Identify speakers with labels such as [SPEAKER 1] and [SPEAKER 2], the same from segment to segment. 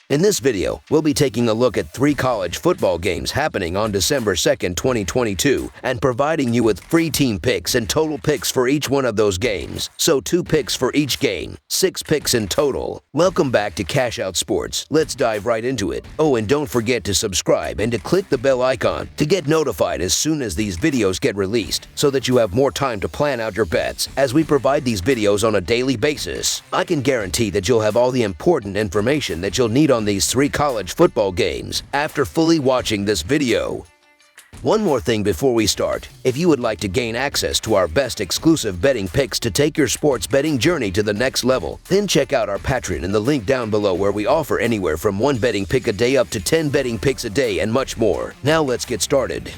[SPEAKER 1] In this video, we'll be taking a look at 3 college football games happening on December 2nd, 2022, and providing you with free team picks and total picks for each one of those games. So 2 picks for each game, 6 picks in total. Welcome back to Cash Out Sports. Let's dive right into it. Oh, and don't forget to subscribe and to click the bell icon to get notified as soon as these videos get released, so that you have more time to plan out your bets as we provide these videos on a daily basis. I can guarantee that you'll have all the important information that you'll need on these 3 college football games after fully watching this video. One more thing before we start. If you would like to gain access to our best exclusive betting picks to take your sports betting journey to the next level, then check out our Patreon in the link down below, where we offer anywhere from 1 betting pick a day up to 10 betting picks a day and much more. Now let's get started.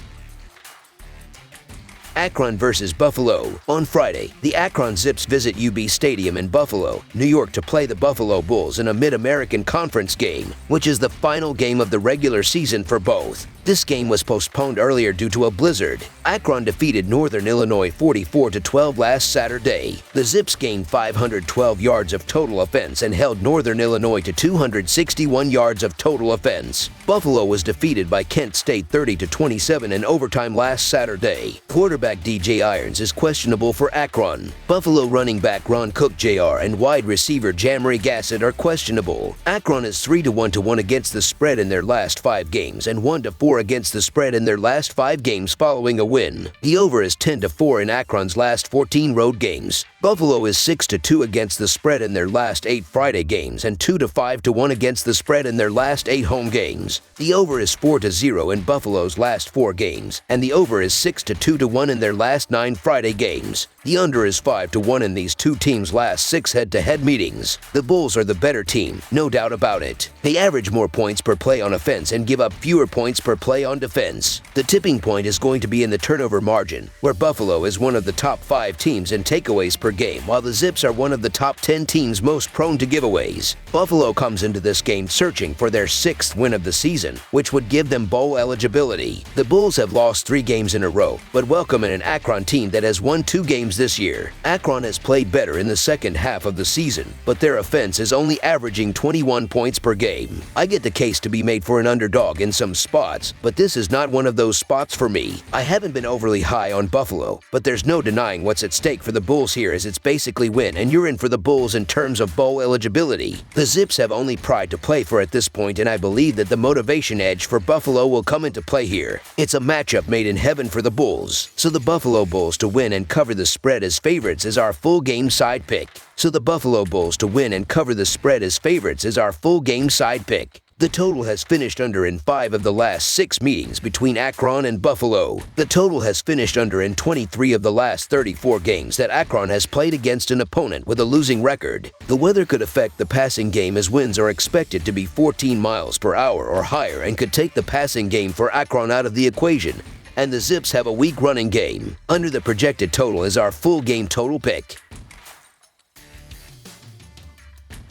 [SPEAKER 1] Akron versus Buffalo. On Friday, the Akron Zips visit UB Stadium in Buffalo, New York to play the Buffalo Bulls in a Mid-American Conference game, which is the final game of the regular season for both. This game was postponed earlier due to a blizzard. Akron defeated Northern Illinois 44-12 last Saturday. The Zips gained 512 yards of total offense and held Northern Illinois to 261 yards of total offense. Buffalo was defeated by Kent State 30-27 in overtime last Saturday. Quarterback DJ Irons is questionable for Akron. Buffalo running back Ron Cook Jr. and wide receiver Jamari Gassett are questionable. Akron is 3-1 against the spread in their last 5 games and 1-4 against the spread in their last 5 games following a win. The over is 10-4 in Akron's last 14 road games. Buffalo is 6-2 against the spread in their last 8 Friday games and 2-5 against the spread in their last 8 home games. The over is 4-0 in Buffalo's last 4 games, and the over is 6-2 in their last 9 Friday games. The under is 5-1 in these 2 teams' last 6 head-to-head meetings. The Bulls are the better team, no doubt about it. They average more points per play on offense and give up fewer points per play on defense. The tipping point is going to be in the turnover margin, where Buffalo is one of the top 5 teams in takeaways per game, while the Zips are one of the top 10 teams most prone to giveaways. Buffalo comes into this game searching for their 6th win of the season, which would give them bowl eligibility. The Bulls have lost 3 games in a row, but welcome in an Akron team that has won 2 games this year. Akron has played better in the second half of the season, but their offense is only averaging 21 points per game. I get the case to be made for an underdog in some spots, but this is not one of those spots for me. I haven't been overly high on Buffalo, but there's no denying what's at stake for the Bulls here, as it's basically win and you're in for the Bulls in terms of bowl eligibility. The Zips have only pride to play for at this point, and I believe that the motivation edge for Buffalo will come into play here. It's a matchup made in heaven for the Bulls, so the Buffalo Bulls to win and cover the spread as favorites is our full game side pick. The total has finished under in 5 of the last 6 meetings between Akron and Buffalo. The total has finished under in 23 of the last 34 games that Akron has played against an opponent with a losing record. The weather could affect the passing game, as winds are expected to be 14 miles per hour or higher and could take the passing game for Akron out of the equation. And the Zips have a weak running game. Under the projected total is our full game total pick.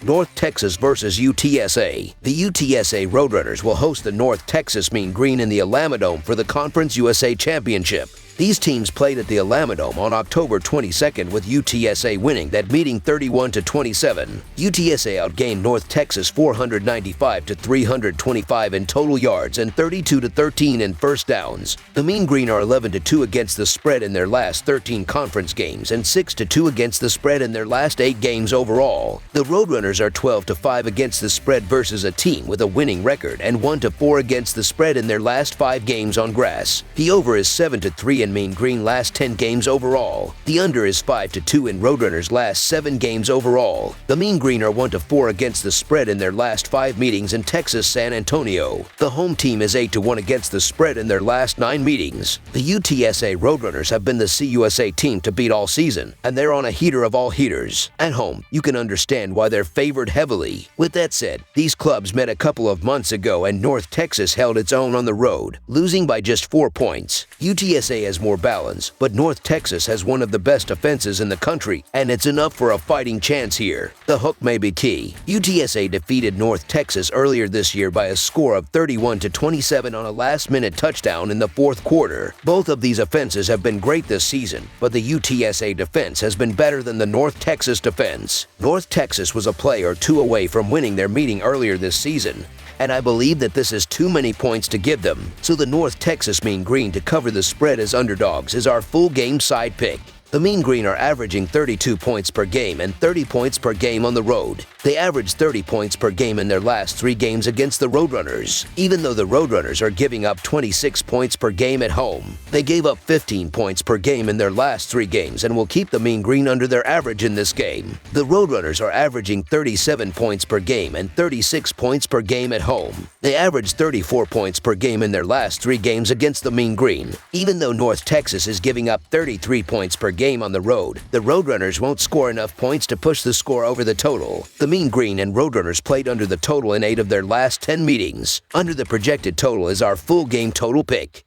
[SPEAKER 1] North Texas versus UTSA. The UTSA Roadrunners will host the North Texas Mean Green in the Alamodome for the Conference USA Championship. These teams played at the Alamodome on October 22nd, with UTSA winning that meeting 31-27. UTSA outgained North Texas 495-325 in total yards and 32-13 in first downs. The Mean Green are 11-2 against the spread in their last 13 conference games and 6-2 against the spread in their last 8 games overall. The Roadrunners are 12-5 against the spread versus a team with a winning record, and 1-4 against the spread in their last 5 games on grass. The over is 7-3 in Mean Green last 10 games overall. The under is 5-2 in Roadrunners last 7 games overall. The Mean Green are 1-4 against the spread in their last 5 meetings in Texas San Antonio. The home team is 8-1 against the spread in their last 9 meetings. The UTSA Roadrunners have been the CUSA team to beat all season, and they're on a heater of all heaters. At home, you can understand why they're favored heavily. With that said, these clubs met a couple of months ago, and North Texas held its own on the road, losing by just 4 points. UTSA has has more balance, but North Texas has one of the best offenses in the country, and it's enough for a fighting chance here. The hook may be key. UTSA defeated North Texas earlier this year by a score of 31-27 on a last-minute touchdown in the fourth quarter. Both of these offenses have been great this season, but the UTSA defense has been better than the North Texas defense. North Texas was a play or two away from winning their meeting earlier this season, and I believe that this is too many points to give them, so the North Texas Mean Green to cover the spread as underdogs is our full game side pick. The Mean Green are averaging 32 points per game and 30 points per game on the road. They averaged 30 points per game in their last 3 games against the Roadrunners, even though the Roadrunners are giving up 26 points per game at home. They gave up 15 points per game in their last 3 games and will keep the Mean Green under their average in this game. The Roadrunners are averaging 37 points per game and 36 points per game at home. They averaged 34 points per game in their last 3 games against the Mean Green. Even though North Texas is giving up 33 points per game on the road, the Roadrunners won't score enough points to push the score over the total. The Mean Green and Roadrunners played under the total in 8 of their last 10 meetings. Under the projected total is our full game total pick.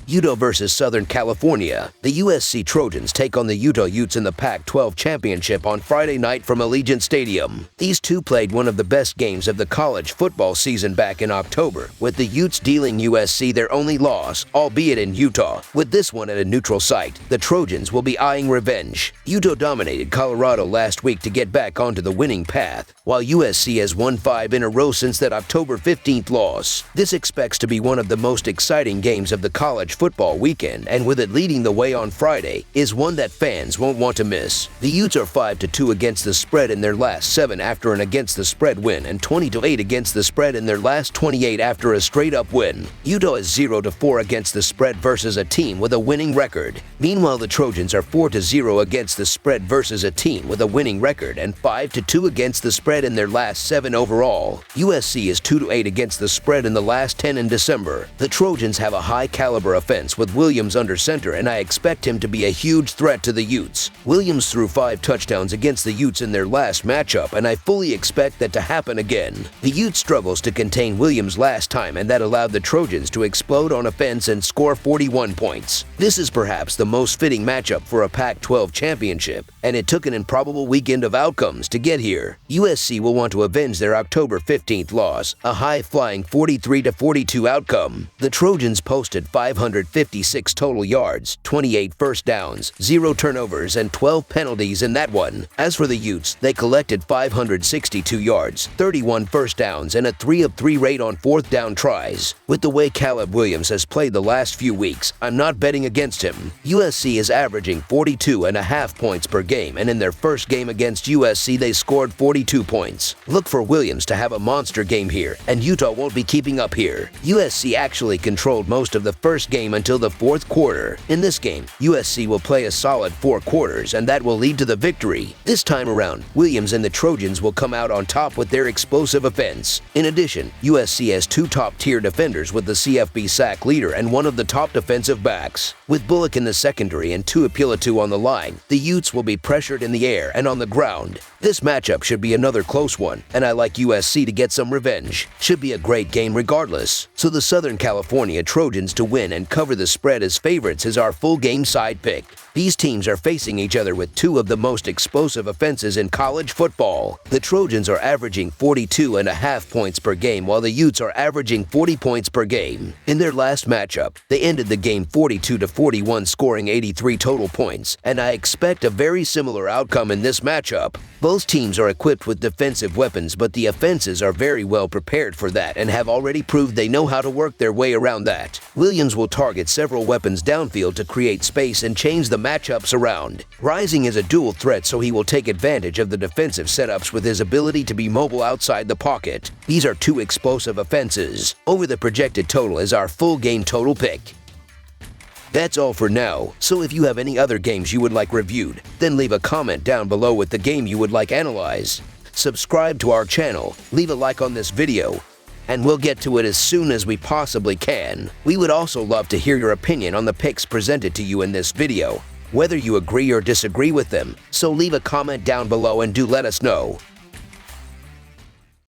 [SPEAKER 1] Utah versus Southern California. The USC Trojans take on the Utah Utes in the Pac-12 Championship on Friday night from Allegiant Stadium. These two played one of the best games of the college football season back in October, with the Utes dealing USC their only loss, albeit in Utah. With this one at a neutral site, the Trojans will be eyeing revenge. Utah dominated Colorado last week to get back onto the winning path, while USC has won 5 in a row since that October 15th loss. This expects to be one of the most exciting games of the college football weekend, and with it leading the way on Friday, is one that fans won't want to miss. The Utes are 5-2 against the spread in their last 7 after an against the spread win, and 20-8 against the spread in their last 28 after a straight-up win. Utah is 0-4 against the spread versus a team with a winning record. Meanwhile, the Trojans are 4-0 against the spread versus a team with a winning record, and 5-2 against the spread in their last 7 overall. USC is 2-8 against the spread in the last 10 in December. The Trojans have a high-caliber offense with Williams under center, and I expect him to be a huge threat to the Utes. Williams threw 5 touchdowns against the Utes in their last matchup, and I fully expect that to happen again. The Utes struggles to contain Williams last time, and that allowed the Trojans to explode on offense and score 41 points. This is perhaps the most fitting matchup for a Pac-12 championship, and it took an improbable weekend of outcomes to get here. USC will want to avenge their October 15th loss, a high-flying 43-42 outcome. The Trojans posted 556 total yards, 28 first downs, 0 turnovers, and 12 penalties in that one. As for the Utes, they collected 562 yards, 31 first downs, and a 3 of 3 rate on 4th down tries. With the way Caleb Williams has played the last few weeks, I'm not betting against him. USC is averaging 42.5 points per game, and in their first game against USC, they scored 42 points. Look for Williams to have a monster game here, and Utah won't be keeping up here. USC actually controlled most of the first game until the 4th quarter. In this game, USC will play a solid 4 quarters, and that will lead to the victory. This time around, Williams and the Trojans will come out on top with their explosive offense. In addition, USC has 2 top-tier defenders with the CFB sack leader and one of the top defensive backs. With Bullock in the secondary and Tuipulotu on the line, the Utes will be pressured in the air and on the ground. This matchup should be another close one, and I like USC to get some revenge. Should be a great game regardless. So the Southern California Trojans to win and cover the spread as favorites is our full game side pick. These teams are facing each other with 2 of the most explosive offenses in college football. The Trojans are averaging 42.5 points per game, while the Utes are averaging 40 points per game. In their last matchup, they ended the game 42-41, scoring 83 total points, and I expect a very similar outcome in this matchup. Both teams are equipped with defensive weapons, but the offenses are very well prepared for that and have already proved they know how to work their way around that. Williams will target several weapons downfield to create space and change the matchups around. Rising is a dual threat, so he will take advantage of the defensive setups with his ability to be mobile outside the pocket. These are 2 explosive offenses. Over the projected total is our full game total pick. That's all for now, so if you have any other games you would like reviewed, then leave a comment down below with the game you would like analyzed. Subscribe to our channel, leave a like on this video, and we'll get to it as soon as we possibly can. We would also love to hear your opinion on the picks presented to you in this video, whether you agree or disagree with them, so leave a comment down below and do let us know.